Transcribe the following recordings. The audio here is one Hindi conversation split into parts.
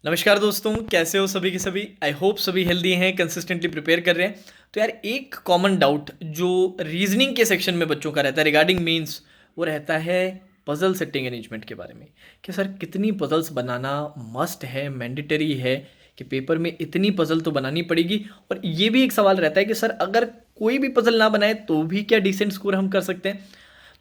नमस्कार दोस्तों, कैसे हो सभी के सभी। आई होप सभी हेल्दी हैं, कंसिस्टेंटली प्रिपेयर कर रहे हैं। तो यार एक कॉमन डाउट जो रीजनिंग के सेक्शन में बच्चों का रहता है रिगार्डिंग मीन्स, वो रहता है पजल सेटिंग अरेंजमेंट के बारे में कि सर कितनी पजल्स बनाना मस्ट है, मैंडेटरी है कि पेपर में इतनी पजल तो बनानी पड़ेगी। और ये भी एक सवाल रहता है कि सर अगर कोई भी पजल ना बनाए तो भी क्या डिसेंट स्कोर हम कर सकते हैं।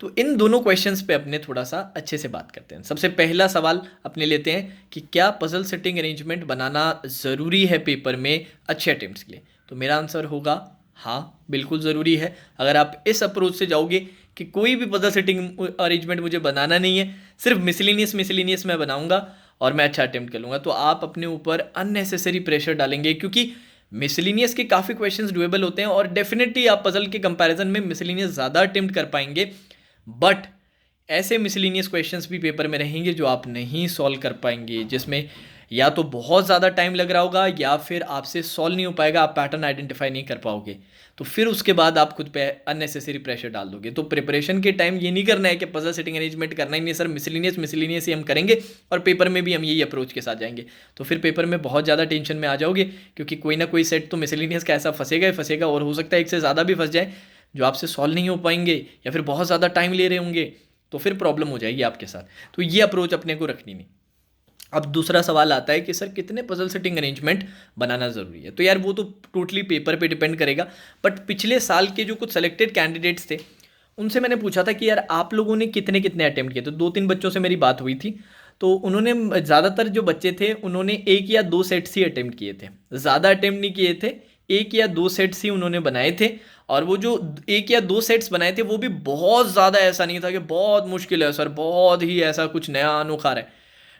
तो इन दोनों क्वेश्चंस पे अपने थोड़ा सा अच्छे से बात करते हैं। सबसे पहला सवाल अपने लेते हैं कि क्या पजल सेटिंग अरेंजमेंट बनाना ज़रूरी है पेपर में अच्छे अटेम्प्ट्स के लिए। तो मेरा आंसर होगा हाँ, बिल्कुल ज़रूरी है। अगर आप इस अप्रोच से जाओगे कि कोई भी पजल सेटिंग अरेंजमेंट मुझे बनाना नहीं है, सिर्फ मिसलिनियस मिसलिनियस मैं बनाऊंगा और मैं अच्छा अटेम्प्ट कर लूँगा, तो आप अपने ऊपर अननेसेसरी प्रेशर डालेंगे। क्योंकि मिसलिनियस के काफ़ी क्वेश्चंस डुएबल होते हैं और डेफिनेटली आप पजल के कंपैरिजन में मिसलिनियस ज़्यादा अटेम्प्ट कर पाएंगे। बट ऐसे मिसलिनियस क्वेश्चंस भी पेपर में रहेंगे जो आप नहीं सॉल्व कर पाएंगे, जिसमें या तो बहुत ज़्यादा टाइम लग रहा होगा या फिर आपसे सॉल्व नहीं हो पाएगा, आप पैटर्न आइडेंटिफाई नहीं कर पाओगे। तो फिर उसके बाद आप खुद पे अननेसेसरी प्रेशर डाल दोगे। तो प्रिपरेशन के टाइम ये नहीं करना है कि पजल सेटिंग अरेंजमेंट करना ही नहीं सर, मिसलिनियस मिसलिनियस ही हम करेंगे और पेपर में भी हम यही अप्रोच के साथ जाएंगे। तो फिर पेपर में बहुत ज़्यादा टेंशन में आ जाओगे, क्योंकि कोई ना कोई सेट तो मिसलिनियस का ऐसा फंसेगा ही फंसेगा, और हो सकता है एक से ज़्यादा भी फंस जाए जो आपसे सॉल्व नहीं हो पाएंगे या फिर बहुत ज़्यादा टाइम ले रहे होंगे। तो फिर प्रॉब्लम हो जाएगी आपके साथ। तो ये अप्रोच अपने को रखनी नहीं। अब दूसरा सवाल आता है कि सर कितने पजल सेटिंग अरेंजमेंट बनाना ज़रूरी है। तो यार वो तो टोटली पेपर पे डिपेंड करेगा। बट पिछले साल के जो कुछ सेलेक्टेड कैंडिडेट्स थे उनसे मैंने पूछा था कि यार आप लोगों ने कितने कितने अटेम्प्ट किए। तो दो तीन बच्चों से मेरी बात हुई थी, तो उन्होंने ज़्यादातर जो बच्चे थे उन्होंने एक या दो सेट्स ही अटेम्प्ट किए थे, ज़्यादा अटेम्प्ट नहीं किए थे। एक या दो सेट्स ही उन्होंने बनाए थे। और वो जो एक या दो सेट्स बनाए थे वो भी बहुत ज़्यादा ऐसा नहीं था कि बहुत मुश्किल है सर, बहुत ही ऐसा कुछ नया अनोखा है।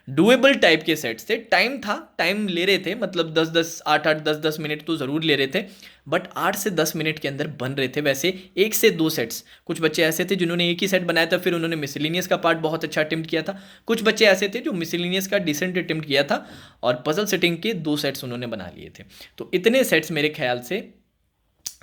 डुएबल टाइप के सेट्स थे। टाइम था, टाइम ले रहे थे, मतलब 10-10 8-8 10-10 मिनट तो ज़रूर ले रहे थे। बट 8 से 10 मिनट के अंदर बन रहे थे। वैसे एक से दो सेट्स, कुछ बच्चे ऐसे थे जिन्होंने एक ही सेट बनाया था, फिर उन्होंने मिसलिनियस का पार्ट बहुत अच्छा अटेम्प्ट किया था। कुछ बच्चे ऐसे थे जो मिसलिनियस का डिसेंट अटेम्प्ट किया था और पजल सेटिंग के दो सेट्स उन्होंने बना लिए थे। तो इतने सेट्स मेरे ख्याल से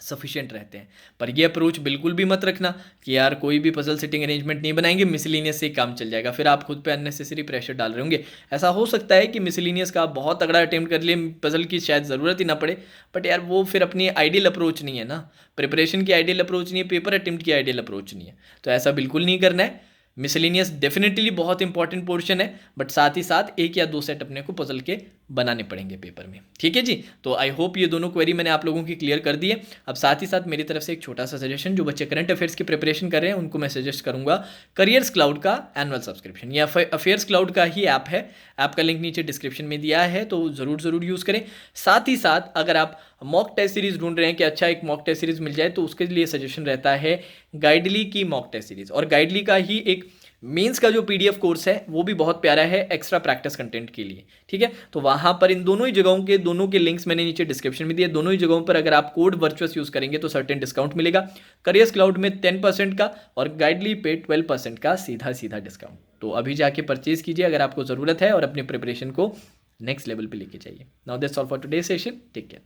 सफिशिएंट रहते हैं। पर ये अप्रोच बिल्कुल भी मत रखना कि यार कोई भी पजल सेटिंग अरेंजमेंट नहीं बनाएंगे, मिसलिनियस से ही काम चल जाएगा। फिर आप खुद पे अननेसेसरी प्रेशर डाल रहे होंगे। ऐसा हो सकता है कि मिसलिनियस का आप बहुत तगड़ा अटेम्प्ट कर लिए, पजल की शायद ज़रूरत ही ना पड़े। बट यार वो फिर अपनी आइडियल अप्रोच नहीं है ना, प्रिपरेशन की आइडियल अप्रोच नहीं है, पेपर अटेम्प्ट की आइडियल अप्रोच नहीं है। तो ऐसा बिल्कुल नहीं करना है। मिसलिनियस डेफिनेटली बहुत इंपॉर्टेंट पोर्शन है, बट साथ ही साथ एक या दो सेट अपने को पजल के बनाने पड़ेंगे पेपर में। ठीक है जी। तो आई होप ये दोनों क्वेरी मैंने आप लोगों की क्लियर कर दी है। अब साथ ही साथ मेरी तरफ से एक छोटा सा सजेशन, जो बच्चे करंट अफेयर्स की प्रिपरेशन कर रहे हैं उनको मैं सजेस्ट करूंगा करियर्स क्लाउड का एनुअल सब्सक्रिप्शन। या अफेयर्स क्लाउड का ही ऐप है, ऐप का लिंक नीचे डिस्क्रिप्शन में दिया है, तो ज़रूर यूज़ करें। साथ ही साथ अगर आप मॉक टेस्ट सीरीज ढूंढ रहे हैं कि अच्छा एक मॉक टेस्ट सीरीज मिल जाए, तो उसके लिए सजेशन रहता है गाइडली की मॉक टेस्ट सीरीज। और गाइडली का ही एक मेंस का जो पीडीएफ कोर्स है वो भी बहुत प्यारा है एक्स्ट्रा प्रैक्टिस कंटेंट के लिए। ठीक है, तो वहां पर इन दोनों ही जगहों के दोनों के लिंक्स मैंने नीचे डिस्क्रिप्शन में दिए। दोनों ही जगहों पर अगर आप कोड वर्चुअस यूज करेंगे तो सर्टेन डिस्काउंट मिलेगा। करियर्स क्लाउड में 10% का और गाइडली पे 12% का सीधा सीधा डिस्काउंट। तो अभी जाके परचेज कीजिए अगर आपको ज़रूरत है और अपनी प्रिपरेशन को नेक्स्ट लेवल पे लेके जाइए। Now that's all for today session. Take care.